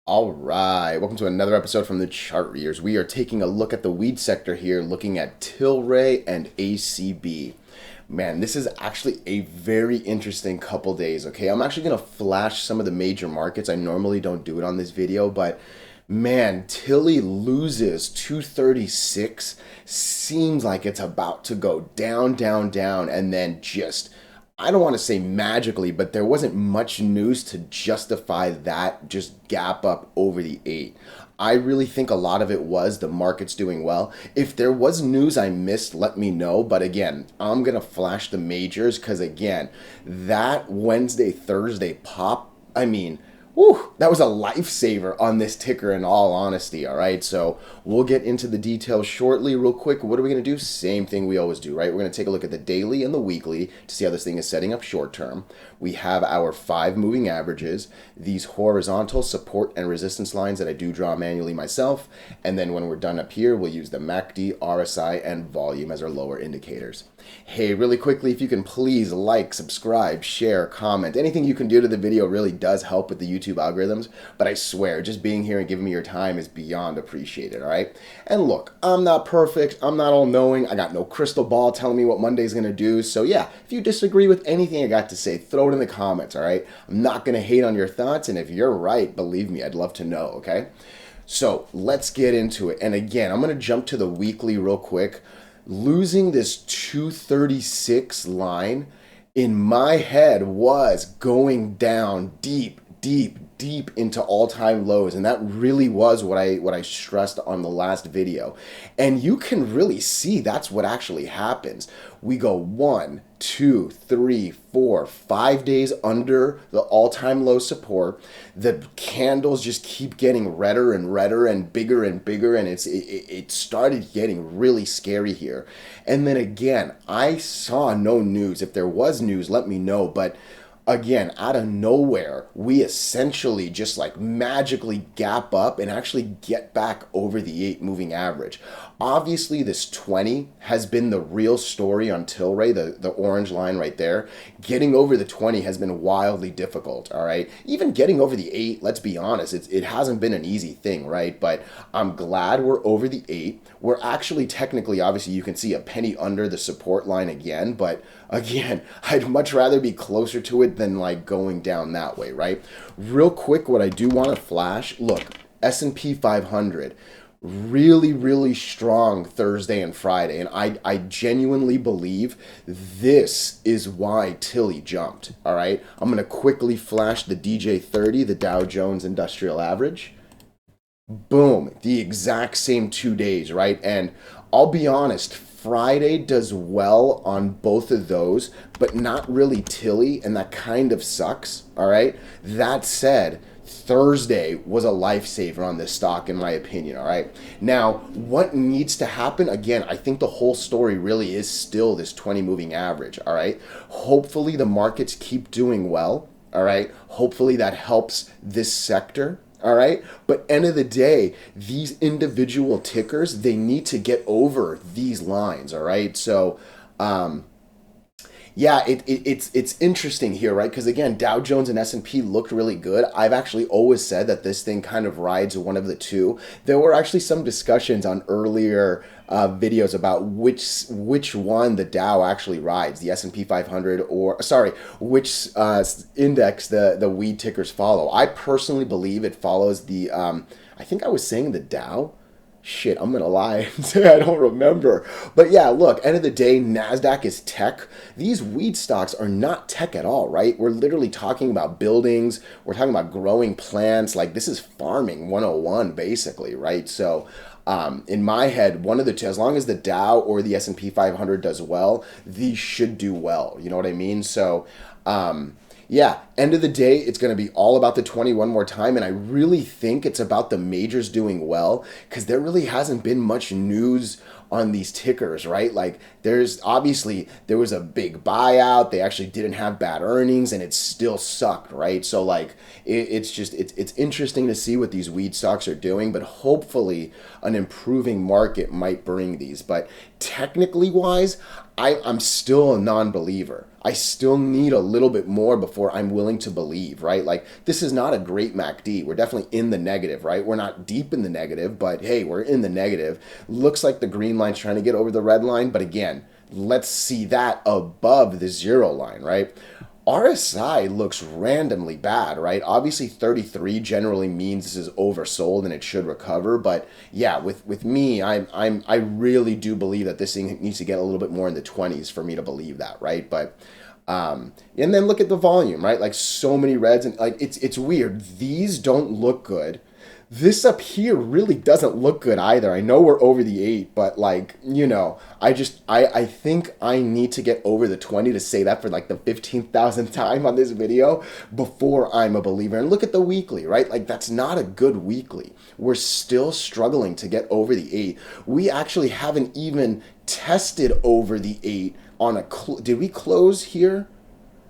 All right, welcome to another episode from the Chart Readers. We are taking a look at the weed sector here, looking at TLRY and ACB. Man, this is actually a very interesting couple days, okay? I'm actually going to flash some of the major markets. I normally don't do it on this video, but man, Tilly loses 236. Seems like it's about to go down, down, down, and then just, I don't want to say magically, but there wasn't much news to justify that just gap up over the 8. I really think a lot of it was the market's doing well. If there was news I missed, let me know. But again, I'm going to flash the majors because, again, that Wednesday, Thursday pop, whew, that was a lifesaver on this ticker in all honesty, all right? So we'll get into the details shortly. Real quick, what are we going to do? Same thing we always do, right? We're going to take a look at the daily and the weekly to see how this thing is setting up short term. We have our 5 moving averages, these horizontal support and resistance lines that I do draw manually myself, and then when we're done up here, we'll use the MACD, RSI, and volume as our lower indicators. Hey, really quickly, if you can please like, subscribe, share, comment, anything you can do to the video really does help with the YouTube algorithms, but I swear, just being here and giving me your time is beyond appreciated, all right? And look, I'm not perfect, I'm not all-knowing, I got no crystal ball telling me what Monday's gonna do, so yeah, if you disagree with anything I got to say, throw it in the comments, all right? I'm not gonna hate on your thoughts, and if you're right, believe me, I'd love to know, okay? So let's get into it, and again, I'm gonna jump to the weekly real quick. Losing this 236 line in my head was going down deep into all-time lows, and that really was what I stressed on the last video. And you can really see that's what actually happens. We go 1, 2, 3, 4, 5 days under the all-time low support. The candles just keep getting redder and redder and bigger, and it started getting really scary here. And then again, I saw no news. If there was news, let me know, but again, out of nowhere, we essentially just like magically gap up and actually get back over the 8 moving average. Obviously, this 20 has been the real story on TLRY, the orange line right there. Getting over the 20 has been wildly difficult, all right? Even getting over the 8, let's be honest, it hasn't been an easy thing, right? But I'm glad we're over the 8. We're actually technically, obviously, you can see a penny under the support line again, but again, I'd much rather be closer to it than like going down that way, right? Real quick, what I do want to flash, look, S&P 500, really strong Thursday and Friday, and I genuinely believe this is why Tilly jumped, all right? I'm going to quickly flash the DJ30, the Dow Jones Industrial Average. Boom, the exact same 2 days, right? And I'll be honest, Friday does well on both of those, but not really Tilly, and that kind of sucks, all right? That said, Thursday was a lifesaver on this stock, in my opinion, all right? Now, what needs to happen? Again, I think the whole story really is still this 20 moving average, all right? Hopefully the markets keep doing well, all right? Hopefully that helps this sector, all right? But end of the day, these individual tickers, they need to get over these lines, all right? So, yeah, it's interesting here, right? Because again, Dow Jones and S&P looked really good. I've actually always said that this thing kind of rides one of the two. There were actually some discussions on earlier videos about which one the Dow actually rides, the S&P 500 or, sorry, which index the weed tickers follow. I personally believe it follows the, I think I was saying the Dow. Shit, I'm gonna lie and say I don't remember. But yeah, look, end of the day, NASDAQ is tech. These weed stocks are not tech at all, right? We're literally talking about buildings. We're talking about growing plants. Like, this is farming 101, basically, right? So, in my head, one of the two, as long as the Dow or the S&P 500 does well, these should do well. You know what I mean? So, yeah, end of the day, it's going to be all about the 20 one more time, and I really think it's about the majors doing well, because there really hasn't been much news on these tickers, right? Like, there was a big buyout, they actually didn't have bad earnings, and it still sucked, right? So, like, it's interesting to see what these weed stocks are doing, but hopefully an improving market might bring these. But technically wise, I'm still a non-believer. I still need a little bit more before I'm willing to believe, right? Like, this is not a great MACD. We're definitely in the negative, right? We're not deep in the negative, but hey, we're in the negative. Looks like the green line's trying to get over the red line, but again, let's see that above the 0 line, right? RSI looks randomly bad, right? Obviously 33 generally means this is oversold and it should recover, but yeah, with me, I really do believe that this thing needs to get a little bit more in the 20s for me to believe that, right? But and then look at the volume, right? Like, so many reds, and like, it's weird. These don't look good. This up here really doesn't look good either. I know we're over the 8, but like, I think I need to get over the 20 to say that for like the 15,000th time on this video before I'm a believer. And look at the weekly, right? Like, that's not a good weekly. We're still struggling to get over the 8. We actually haven't even tested over the 8 on a did we close here?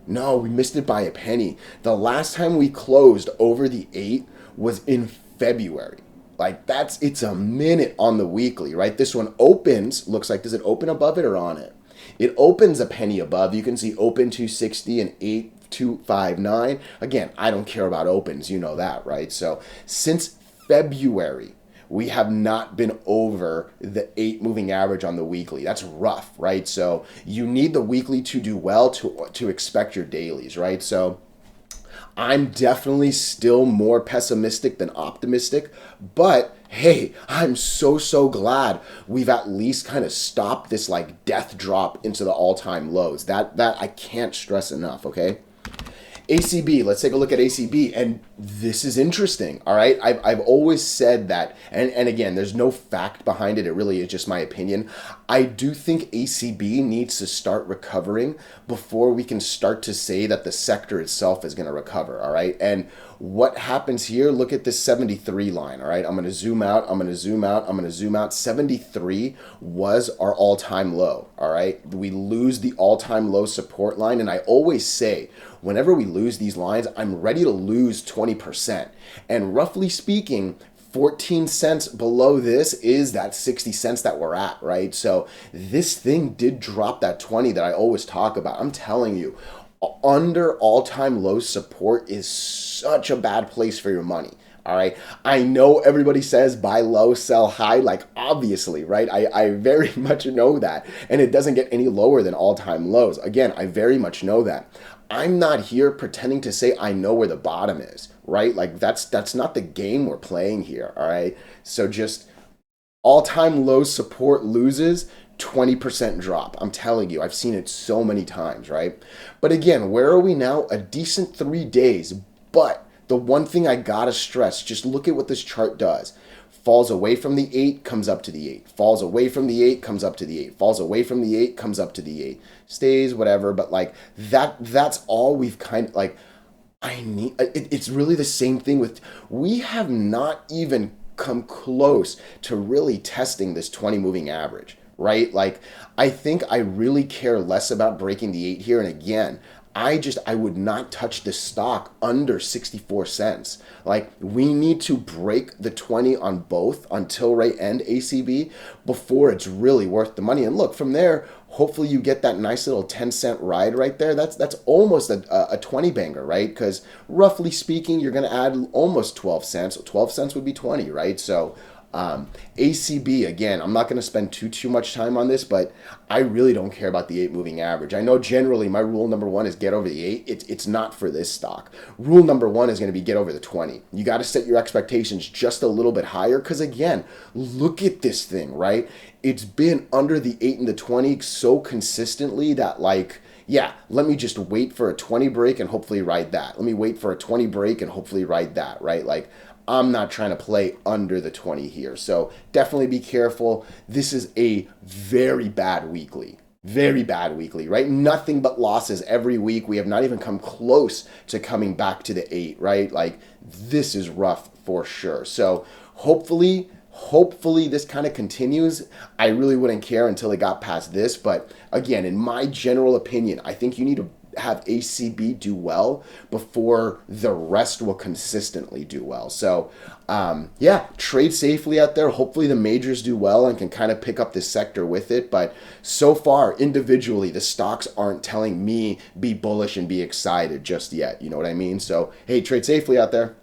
No, we missed it by a penny. The last time we closed over the 8 was in February. Like, it's a minute on the weekly, right? This one opens, looks like, does it open above it or on it? It opens a penny above. You can see open 260 and 8259. Again, I don't care about opens, you know that, right? So since February, we have not been over the 8 moving average on the weekly. That's rough, right? So you need the weekly to do well to expect your dailies, right? So I'm definitely still more pessimistic than optimistic, but hey, I'm so glad we've at least kind of stopped this like death drop into the all-time lows. That I can't stress enough, okay? ACB, let's take a look at ACB, and this is interesting, all right? I've always said that, and again, there's no fact behind it, it really is just my opinion. I do think ACB needs to start recovering before we can start to say that the sector itself is going to recover, all right? And what happens here, look at this 73 line, all right? I'm going to zoom out, I'm going to zoom out, I'm going to zoom out. 73 was our all-time low, all right? We lose the all-time low support line, and I always say, whenever we lose these lines, I'm ready to lose 20%. And roughly speaking, 14 cents below this is that 60 cents that we're at, right? So this thing did drop that 20 that I always talk about. I'm telling you, under all-time low support is such a bad place for your money. All right. I know everybody says buy low, sell high, like obviously, right? I very much know that. And it doesn't get any lower than all-time lows. Again, I very much know that. I'm not here pretending to say I know where the bottom is, right? Like that's not the game we're playing here, all right? So just all-time low support loses, 20% drop. I'm telling you, I've seen it so many times, right? But again, where are we now? A decent 3 days, but the one thing I gotta stress, just look at what this chart does. Falls away from the 8, comes up to the 8. Falls away from the 8, comes up to the 8. Falls away from the 8, comes up to the 8. Stays, whatever, but like that's all we've kind of like, it's really the same thing with, we have not even come close to really testing this 20 moving average, right? Like, I think I really care less about breaking the 8 here. And again, I would not touch this stock under 64 cents. Like, we need to break the 20 on both, on TLRY and ACB, before it's really worth the money. And look, from there, hopefully you get that nice little 10-cent ride right there. That's almost a 20 banger, right? Because roughly speaking, you're going to add almost 12 cents. 12 cents would be 20, right? So ACB, again, I'm not going to spend too much time on this, but I really don't care about the 8 moving average. I know generally my rule number 1 is get over the 8. It's not for this stock. Rule number 1 is going to be get over the 20. You got to set your expectations just a little bit higher, because again, look at this thing, right? It's been under the 8 and the 20 so consistently that, like, yeah, let me just wait for a 20 break and hopefully ride that. Let me wait for a 20 break and hopefully ride that, right? Like, I'm not trying to play under the 20 here. So definitely be careful. This is a very bad weekly. Very bad weekly, right? Nothing but losses every week. We have not even come close to coming back to the 8, right? Like, this is rough for sure. So hopefully this kind of continues. I really wouldn't care until it got past this. But again, in my general opinion, I think you need to have ACB do well before the rest will consistently do well. So yeah, trade safely out there. Hopefully the majors do well and can kind of pick up this sector with it. But so far, individually, the stocks aren't telling me be bullish and be excited just yet. You know what I mean? So hey, trade safely out there.